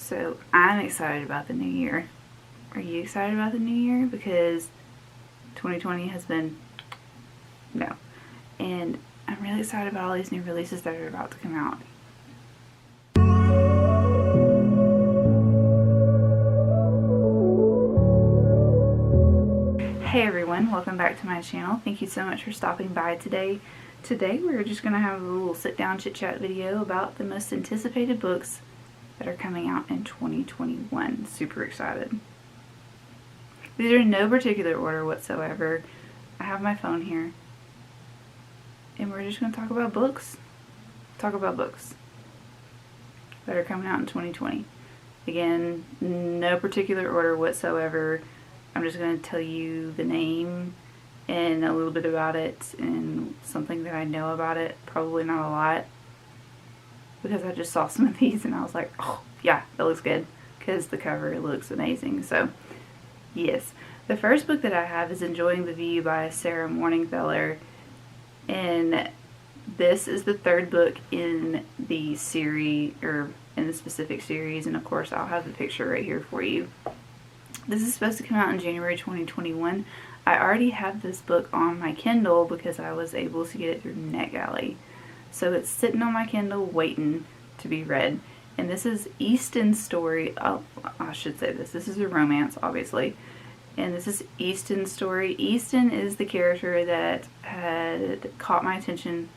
So I'm excited about the new year. Are you excited about the new year? Because 2020 has been no. And I'm really excited about all these new releases that are about to come out. Hey everyone, welcome back to my channel. Thank you so much for stopping by today. Today we're just going to have a little sit-down chit-chat video about the most anticipated books that are coming out in 2021. Super excited. These are in no particular order whatsoever. I have my phone here. And we're just going to talk about books. Talk about books that are coming out in 2020. Again, no particular order whatsoever. I'm just going to tell you the name and a little bit about it and something that I know about it. Probably not a lot, because I just saw some of these and I was like, oh yeah, that looks good, because the cover looks amazing. So yes, the first book that I have is Enjoying the View by Sarah Morningfeller, and this is the third book in the series, or in the specific series, and of course I'll have the picture right here for you. This is supposed to come out in January 2021. I already have this book on my Kindle because I was able to get it through NetGalley. So it's sitting on my Kindle waiting to be read. And this is Easton's story. Oh, I should say this. This is a romance, obviously. And this is Easton's story. Easton is the character that had caught my attention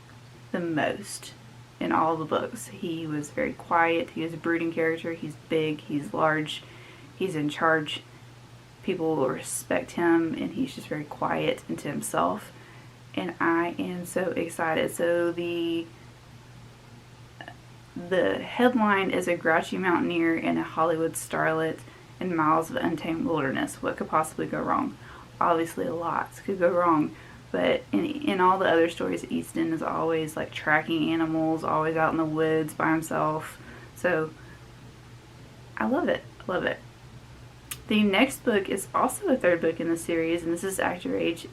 the most in all the books. He was very quiet. He is a brooding character. He's big. He's large. He's in charge. People will respect him, and he's just very quiet and to himself. And I am so excited. So the headline is A Grouchy Mountaineer and a Hollywood Starlet in Miles of Untamed Wilderness. What could possibly go wrong? Obviously a lot could go wrong. But in all the other stories, Easton is always like tracking animals, always out in the woods by himself. So I love it. Love it. The next book is also a third book in the series, and this is Act Your Age,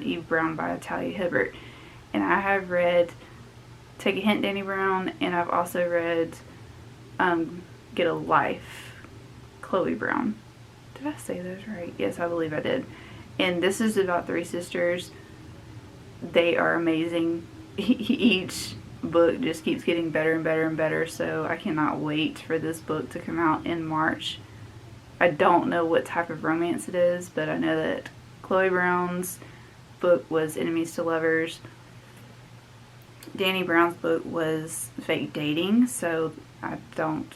Eve Brown by Talia Hibbert. And I have read Take a Hint, Danny Brown, and I've also read Get a Life, Chloe Brown. Did I say those right? Yes, I believe I did. And this is about three sisters. They are amazing. Each book just keeps getting better and better and better, so I cannot wait for this book to come out in March. I don't know what type of romance it is, but I know that Chloe Brown's book was Enemies to Lovers. Danny Brown's book was Fake Dating, so I don't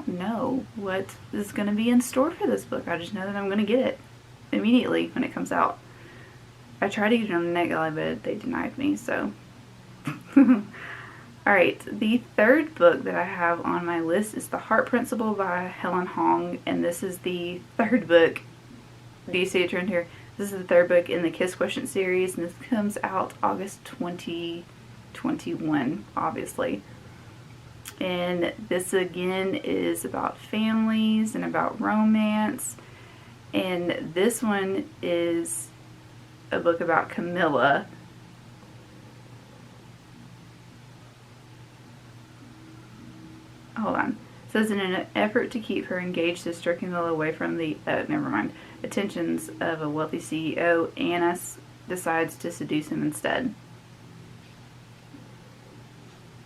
know what is going to be in store for this book. I just know that I'm going to get it immediately when it comes out. I tried to get it on NetGalley, but they denied me, so. Alright, the third book that I have on my list is The Heart Principle by Helen Hong, and this is the third book. Do you see a trend here? This is the third book in the Kiss Quotient series, and this comes out August 2021, obviously. And this again is about families and about romance, and this one is a book about Camilla. Hold on. It says, in an effort to keep her engaged sister Camilla away from the attentions of a wealthy CEO, Anna decides to seduce him instead.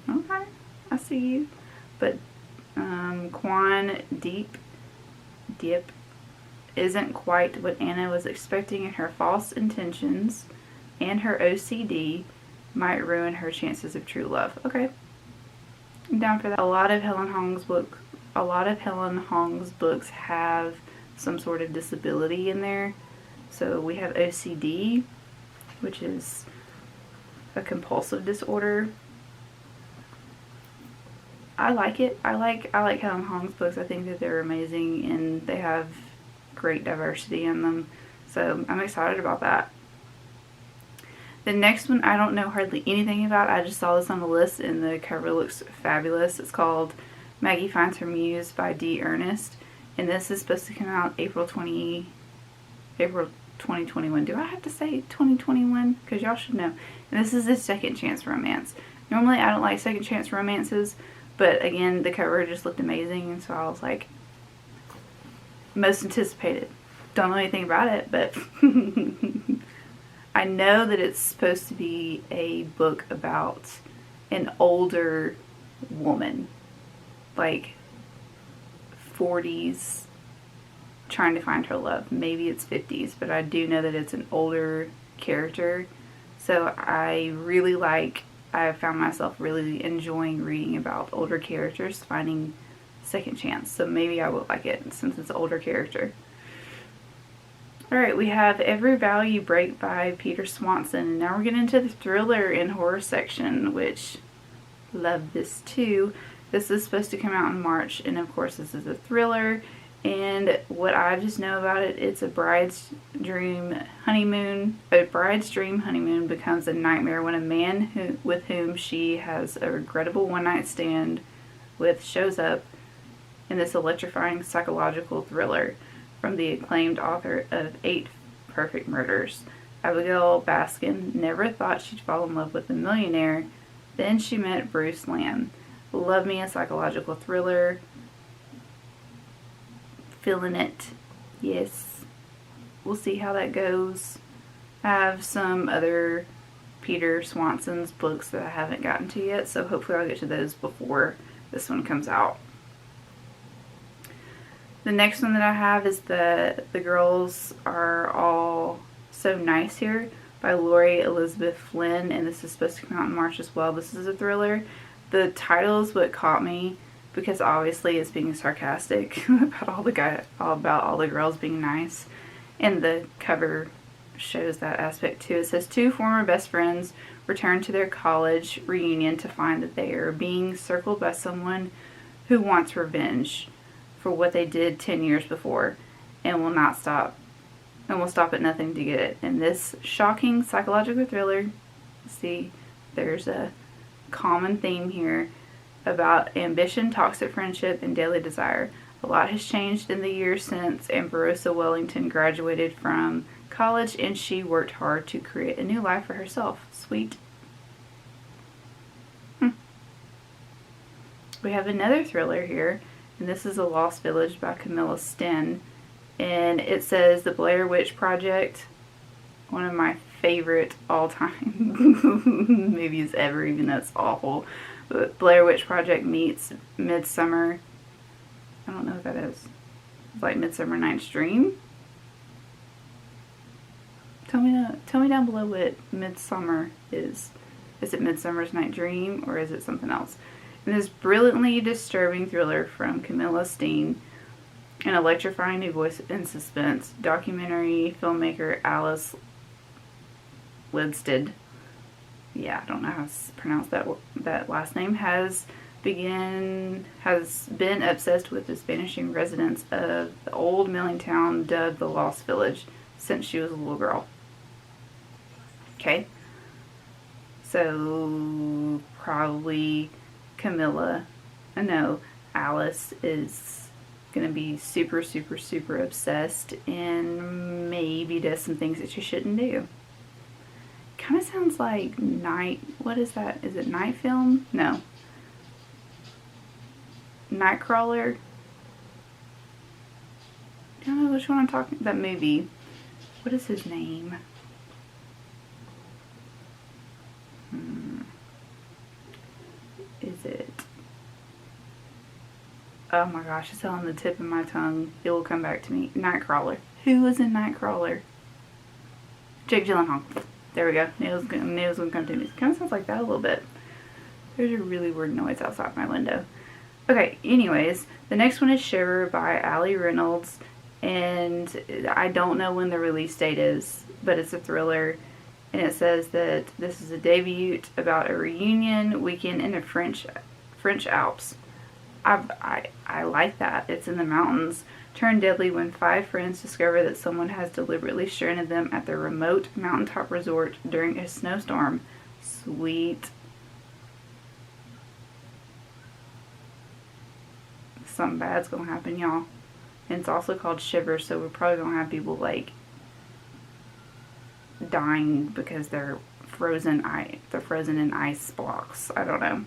Okay, I see you. But Quan Deep isn't quite what Anna was expecting, and her false intentions and her OCD might ruin her chances of true love. Okay. I'm down for that. A lot of Helen Hong's books have some sort of disability in there. So we have OCD, which is a compulsive disorder. I like it. I like Helen Hong's books. I think that they're amazing and they have great diversity in them. So I'm excited about that. The next one I don't know hardly anything about. I just saw this on the list and the cover looks fabulous. It's called Maggie Finds Her Muse by D. Ernest. And this is supposed to come out April 2021. Do I have to say 2021? Because y'all should know. And this is a second chance romance. Normally I don't like second chance romances, But again, the cover just looked amazing, and so I was like, most anticipated. Don't know anything about it, but I know that it's supposed to be a book about an older woman, like 40s, trying to find her love. Maybe it's 50s, but I do know that it's an older character. So I found myself really enjoying reading about older characters finding second chance. So maybe I will like it since it's an older character. Alright, we have Every Vow You Break by Peter Swanson. And now we're getting into the thriller and horror section, which love this too. This is supposed to come out in March, and of course this is a thriller. And what I just know about it, it's a bride's dream honeymoon. A bride's dream honeymoon becomes a nightmare when a man with whom she has a regrettable one-night stand with shows up in this electrifying psychological thriller from the acclaimed author of 8 Perfect Murders. Abigail Baskin never thought she'd fall in love with a millionaire. Then she met Bruce Lamb. Love me a psychological thriller. Feeling it. Yes. We'll see how that goes. I have some other Peter Swanson's books that I haven't gotten to yet, so hopefully I'll get to those before this one comes out. The next one that I have is The Girls Are All So Nice Here by Lori Elizabeth Flynn, and this is supposed to come out in March as well. This is a thriller. The title is what caught me, because obviously it's being sarcastic about all the girls being nice, and the cover shows that aspect too. It says 2 former best friends return to their college reunion to find that they are being circled by someone who wants revenge for what they did 10 years before, and will stop at nothing to get it. In this shocking psychological thriller, see, there's a common theme here about ambition, toxic friendship, and daily desire. A lot has changed in the years since Amberosa Wellington graduated from college, and she worked hard to create a new life for herself. Sweet. We have another thriller here, and this is A Lost Village by Camilla Sten. And it says The Blair Witch Project, one of my favorite all-time movies ever, even though it's awful. But Blair Witch Project meets Midsummer. I don't know what that is. It's like Midsummer Night's Dream. Tell me down below what Midsummer is. Is it Midsummer's Night Dream, or is it something else? In this brilliantly disturbing thriller from Camilla Steen, an electrifying new voice in suspense, documentary filmmaker Alice Lidstead, I don't know how to pronounce that last name, has been obsessed with the vanishing residents of the old milling town dubbed the Lost Village since she was a little girl. Okay, so probably Alice is gonna be super, super, super obsessed and maybe does some things that she shouldn't do. Kind of sounds like what is that? Is it Night Film? No. Nightcrawler? I don't know which one I'm talking about. That movie. What is his name? Is it? Oh my gosh, it's on the tip of my tongue. It will come back to me. Nightcrawler. Who was in Nightcrawler? Jake Gyllenhaal. There we go. Nails gonna come to me. It kind of sounds like that a little bit. There's a really weird noise outside my window. Okay, anyways, the next one is Shiver by Allie Reynolds, and I don't know when the release date is, but it's a thriller, and it says that this is a debut about a reunion weekend in the French Alps. I like that. It's in the mountains. Turn deadly when 5 friends discover that someone has deliberately stranded them at their remote mountaintop resort during a snowstorm. Sweet. Something bad's gonna happen, y'all. And it's also called Shiver, so we're probably gonna have people like dying because they're frozen in ice blocks. I don't know.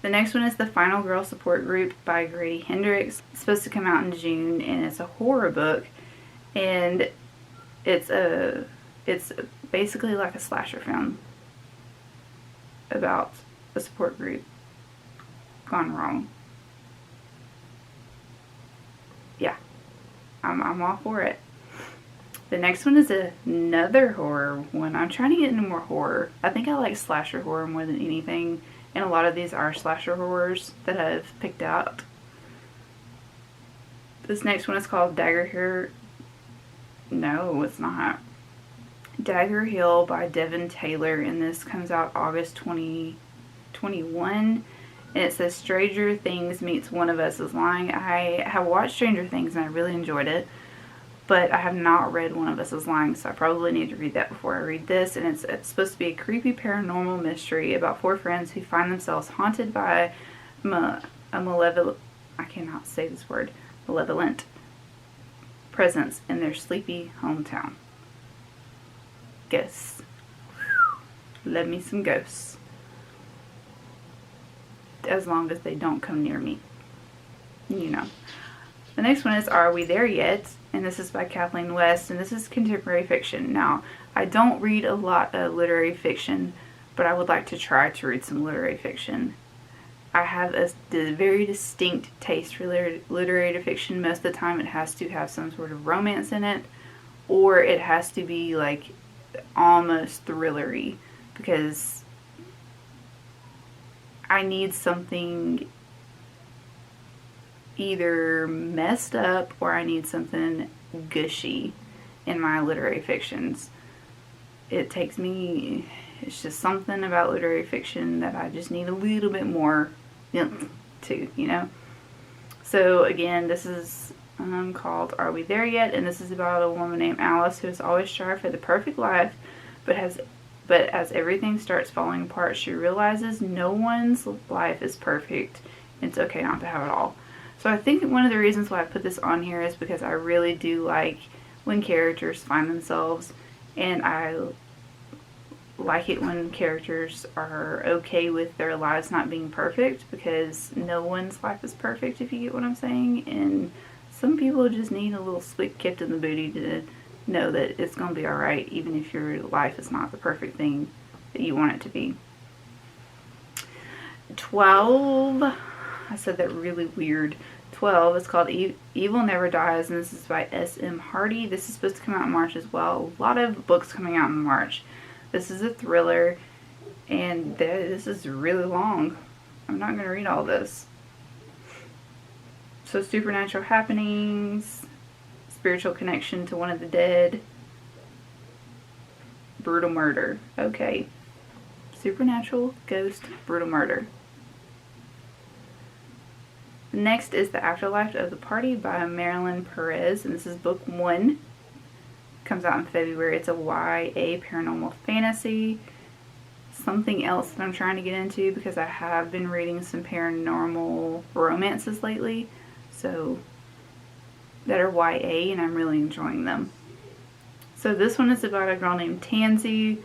The next one is The Final Girl Support Group by Grady Hendrix. It's supposed to come out in June, and it's a horror book, and it's basically like a slasher film about a support group gone wrong. Yeah, I'm all for it. The next one is another horror one. I'm trying to get into more horror. I think I like slasher horror more than anything, and a lot of these are slasher horrors that I've picked out. This next one is called Dagger Hill. No, it's not. Dagger Hill by Devin Taylor, and this comes out August 2021. And it says Stranger Things meets One of Us is Lying. I have watched Stranger Things and I really enjoyed it, but I have not read One of Us is Lying, so I probably need to read that before I read this. And it's supposed to be a creepy paranormal mystery about 4 friends who find themselves haunted by a malevolent, I cannot say this word, malevolent presence in their sleepy hometown. Ghosts. Love me some ghosts. As long as they don't come near me. You know. The next one is Are We There Yet? And this is by Kathleen West, and this is contemporary fiction. Now, I don't read a lot of literary fiction, but I would like to try to read some literary fiction. I have a very distinct taste for literary fiction. Most of the time it has to have some sort of romance in it, or it has to be like almost thrillery, because I need something either messed up or I need something gushy in my literary fictions. It's just something about literary fiction that I just need a little bit more to, you know. So again, this is called Are We There Yet? And this is about a woman named Alice who has always strived for the perfect life, but as everything starts falling apart, she realizes no one's life is perfect. It's okay not to have it all. So I think one of the reasons why I put this on here is because I really do like when characters find themselves, and I like it when characters are okay with their lives not being perfect, because no one's life is perfect, if you get what I'm saying. And some people just need a little sweet kick in the booty to know that it's going to be alright, even if your life is not the perfect thing that you want it to be. 12, I said that really weird. 12 is called Evil Never Dies, and this is by S.M. Hardy. This is supposed to come out in March as well. A lot of books coming out in March. This is a thriller, and this is really long. I'm not going to read all this. So, supernatural happenings, spiritual connection to one of the dead, brutal murder. Okay. Supernatural, ghost, brutal murder. Next is The Afterlife of the Party by MARLENE PEREZ, and this is book 1. Comes out in February. It's a YA paranormal fantasy. Something else that I'm trying to get into, because I have been reading some paranormal romances lately, so that are YA, and I'm really enjoying them. So this one is about a girl named Tansy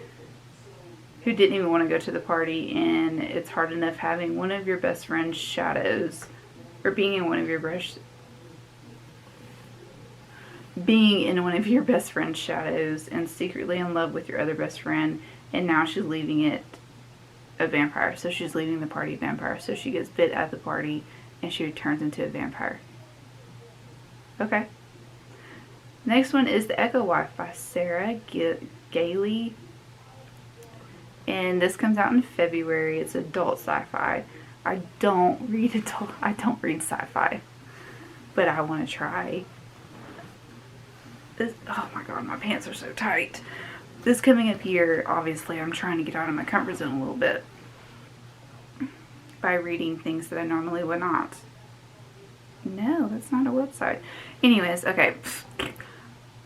who didn't even want to go to the party, and it's hard enough having one of your best friend's shadows, or being in one of your best friend's shadows, and secretly in love with your other best friend, and now she's leaving it a vampire. So she's leaving the party a vampire. So she gets bit at the party and she turns into a vampire. Okay. Next one is The Echo Wife by Sarah Gailey. And this comes out in February. It's adult sci-fi. I don't read sci-fi, but I want to try. This, oh my god, my pants are so tight. This coming up here, obviously, I'm trying to get out of my comfort zone a little bit by reading things that I normally would not. No, that's not a website. Anyways, okay.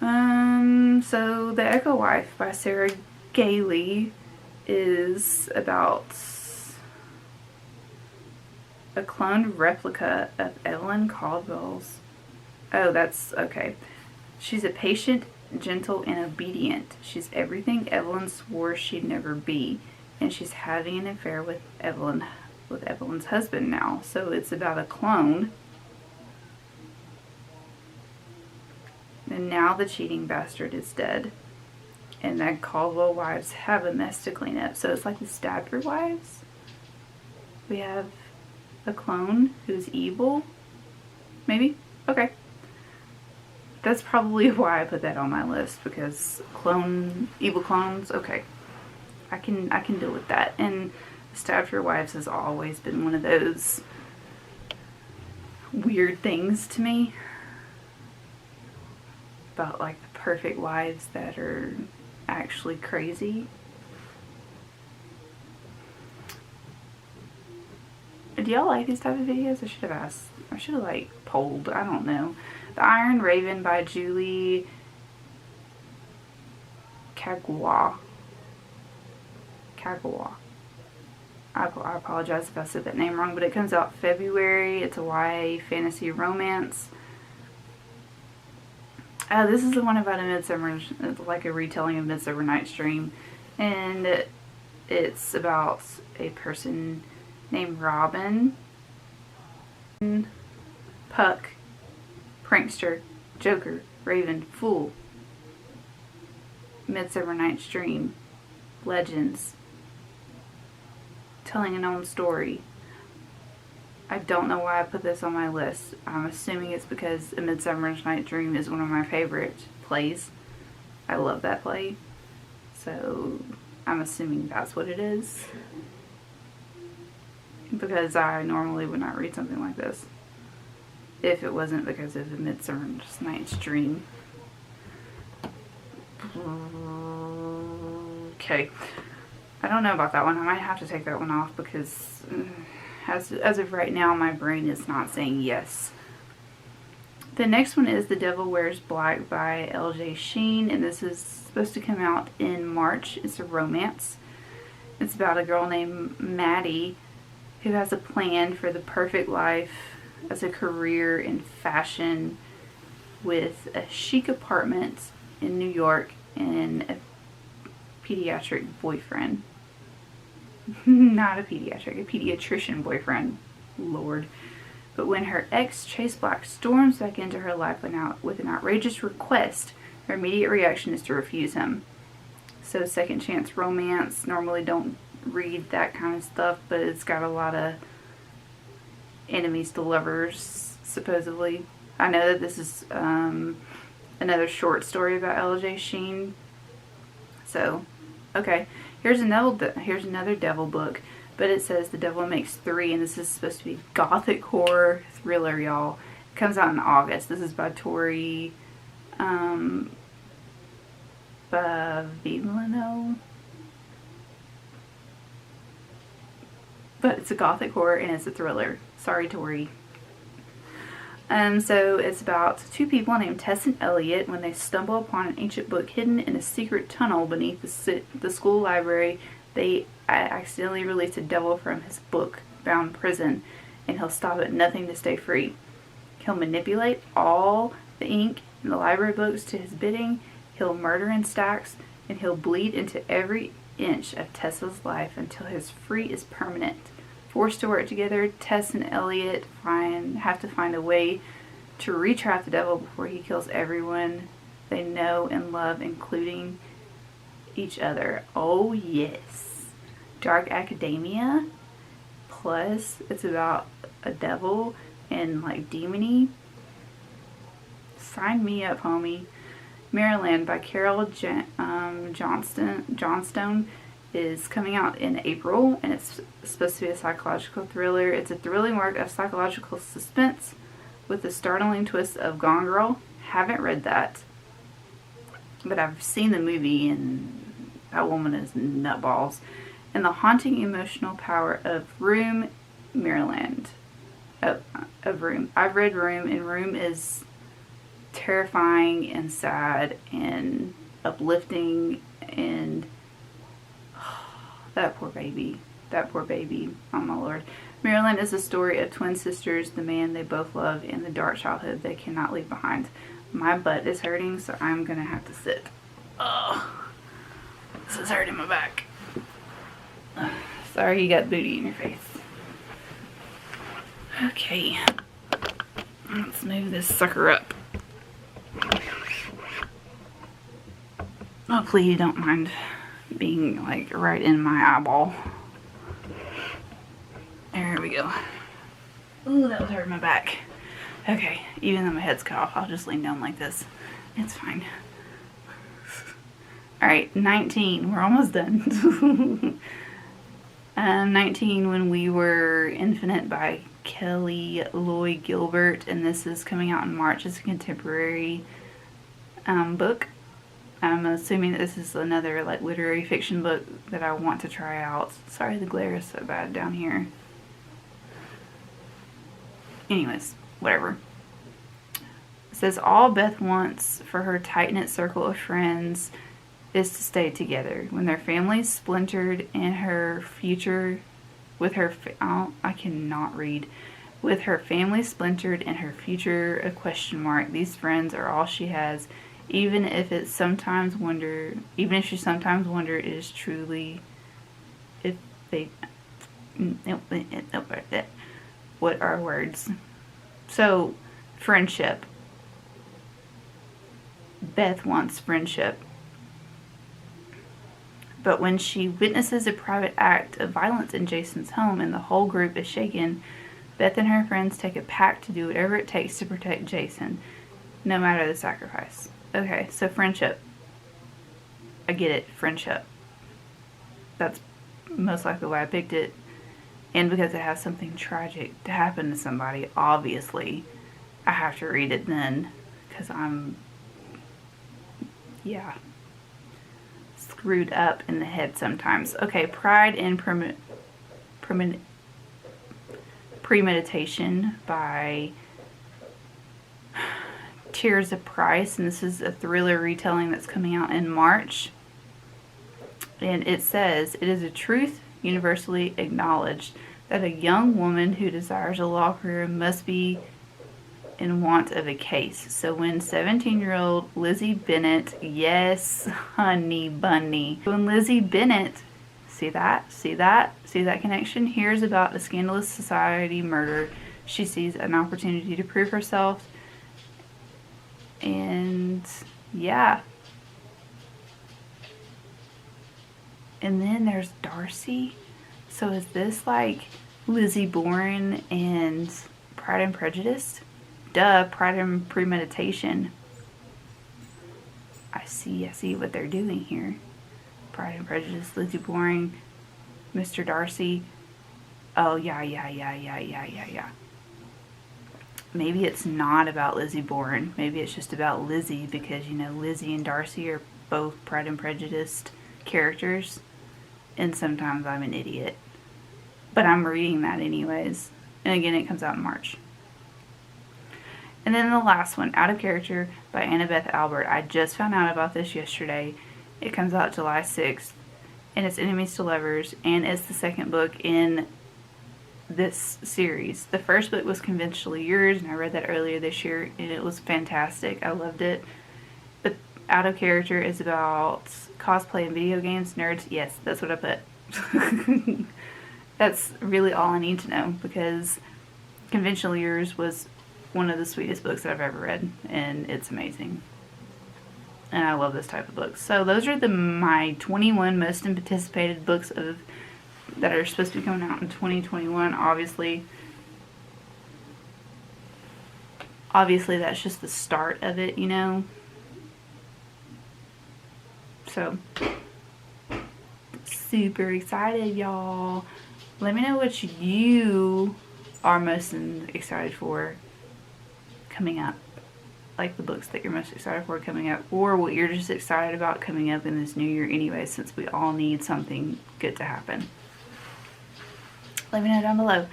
So The Echo Wife by Sarah Gailey is about a cloned replica of Evelyn Caldwell's. Oh, that's okay. She's a patient, gentle, and obedient. She's everything Evelyn swore she'd never be, and she's having an affair with Evelyn with Evelyn's husband now. So it's about a clone. And now the cheating bastard is dead. And the Caldwell wives have a mess to clean up. So it's like the Stafford wives. We have a clone who's evil. Maybe? Okay. That's probably why I put that on my list, because evil clones, okay. I can deal with that. And Stafford wives has always been one of those weird things to me. About like the perfect wives that are actually crazy. Do y'all like these type of videos? I should have asked. I should have like polled. I don't know. The Iron Raven by Julie Kagawa. I apologize if I said that name wrong, but it comes out February. It's a YA fantasy romance. This is the one about a Midsummer, like a retelling of Midsummer Night's Dream, and it's about a person named Robin, Puck, Prankster, Joker, Raven, Fool, Midsummer Night's Dream, Legends, telling an own story. I don't know why I put this on my list. I'm assuming it's because A Midsummer Night's Dream is one of my favorite plays. I love that play. So I'm assuming that's what it is. Because I normally would not read something like this if it wasn't because of A Midsummer Night's Dream. Okay. I don't know about that one. I might have to take that one off because as of right now, my brain is not saying yes. The next one is The Devil Wears Black by L.J. Sheen, and this is supposed to come out in March. It's a romance. It's about a girl named Maddie who has a plan for the perfect life as a career in fashion with a chic apartment in New York and a pediatric boyfriend. Not a pediatrician boyfriend. Lord. But when her ex, Chase Black, storms back into her life with an outrageous request, her immediate reaction is to refuse him. So second chance romance. Normally don't read that kind of stuff, but it's got a lot of enemies to lovers, supposedly. I know that this is another short story about L.J. Sheen. So, okay. Here's another devil book, but it says The Devil Makes Three, and this is supposed to be gothic horror thriller, y'all. It comes out in August. This is by Tori Bavino. But it's a gothic horror and it's a thriller. Sorry, Tori. So it's about two people named Tess and Elliot when they stumble upon an ancient book hidden in a secret tunnel beneath the school library. They accidentally release a devil from his book-bound prison, and he'll stop at nothing to stay free. He'll manipulate all the ink in the library books to his bidding. He'll murder in stacks, and he'll bleed into every inch of Tessa's life until his free is permanent. Forced to work together, Tess and Elliot have to find a way to retrap the devil before he kills everyone they know and love, including each other. Oh yes. Dark academia, plus it's about a devil and like demony. Sign me up, homie. Maryland by Carol Johnstone is coming out in April, and it's supposed to be a psychological thriller. It's a thrilling work of psychological suspense with the startling twist of Gone Girl. Haven't read that, but I've seen the movie, and that woman is nutballs. And the haunting emotional power of Room, Maryland. Of Room. I've read Room, and Room is terrifying and sad and uplifting, and that poor baby. Oh my Lord. Maryland is a story of twin sisters, the man they both love, and the dark childhood they cannot leave behind. My butt is hurting, so I'm gonna have to sit. Oh, this is hurting my back. Sorry you got booty in your face. Okay, let's move this sucker up. Hopefully you don't mind being like right in my eyeball. There we go. Ooh, that was hurting my back. Okay, even though my head's cut off, I'll just lean down like this. It's fine. Alright, 19. We're almost done. 19, When We Were Infinite by Kelly Lloyd Gilbert, and this is coming out in March. It's a contemporary book. I'm assuming that this is another like literary fiction book that I want to try out. Sorry the glare is so bad down here. Anyways, whatever. It says, all Beth wants for her tight-knit circle of friends is to stay together. When their families splintered and her future with her I cannot read. With her family splintered and her future a question mark, these friends are all she has. Even if she sometimes wonder it is truly if they what are words? So, friendship. Beth wants friendship. But when she witnesses a private act of violence in Jason's home and the whole group is shaken, Beth and her friends take a pact to do whatever it takes to protect Jason, no matter the sacrifice. Okay, so friendship. I get it, friendship. That's most likely why I picked it. And because it has something tragic to happen to somebody, obviously, I have to read it then. Because I'm, yeah, screwed up in the head sometimes. Okay, Pride and Premeditation by Tears of Price, and this is a thriller retelling that's coming out in March. And it says, it is a truth universally acknowledged that a young woman who desires a law career must be in want of a case. So when 17-year-old Lizzie Bennett, yes, honey bunny, when Lizzie Bennett, see that connection, hears about a scandalous society murder, she sees an opportunity to prove herself. And yeah. And then there's Darcy. So is this like Lizzie Borden and Pride and Prejudice? Duh, Pride and Premeditation. I see what they're doing here. Pride and Prejudice, Lizzie Borden, Mr. Darcy. Oh, yeah. Maybe it's not about Lizzie Borden. Maybe it's just about Lizzie because, you know, Lizzie and Darcy are both Pride and Prejudice characters. And sometimes I'm an idiot. But I'm reading that anyways. And again, it comes out in March. And then the last one, Out of Character by Annabeth Albert. I just found out about this yesterday. It comes out July 6th. And it's Enemies to Lovers. And it's the second book in this series. The first book was Conventionally Yours, and I read that earlier this year, and it was fantastic. I loved it. But Out of Character is about cosplay and video games. Nerds, yes, that's what I put. That's really all I need to know, because Conventionally Yours was one of the sweetest books that I've ever read, and it's amazing. And I love this type of books. So those are my 21 most anticipated books that are supposed to be coming out in 2021. Obviously that's just the start of it, you know. So super excited, y'all. Let me know what you are most excited for coming up. Like the books that you're most excited for coming up, or what you're just excited about coming up in this new year anyway, since we all need something good to happen. Let me know down below.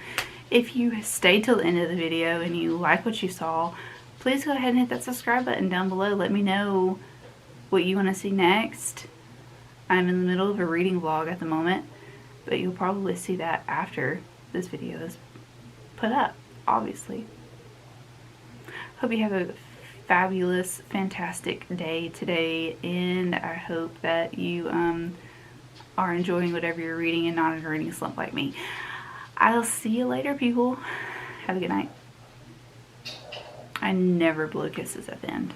If you stayed till the end of the video and you like what you saw, please go ahead and hit that subscribe button down below. Let me know what you want to see next. I'm in the middle of a reading vlog at the moment, but you'll probably see that after this video is put up, obviously. Hope you have a fabulous, fantastic day today, and I hope that you are enjoying whatever you're reading and not in a reading slump like me. I'll see you later, people. Have a good night. I never blow kisses at the end.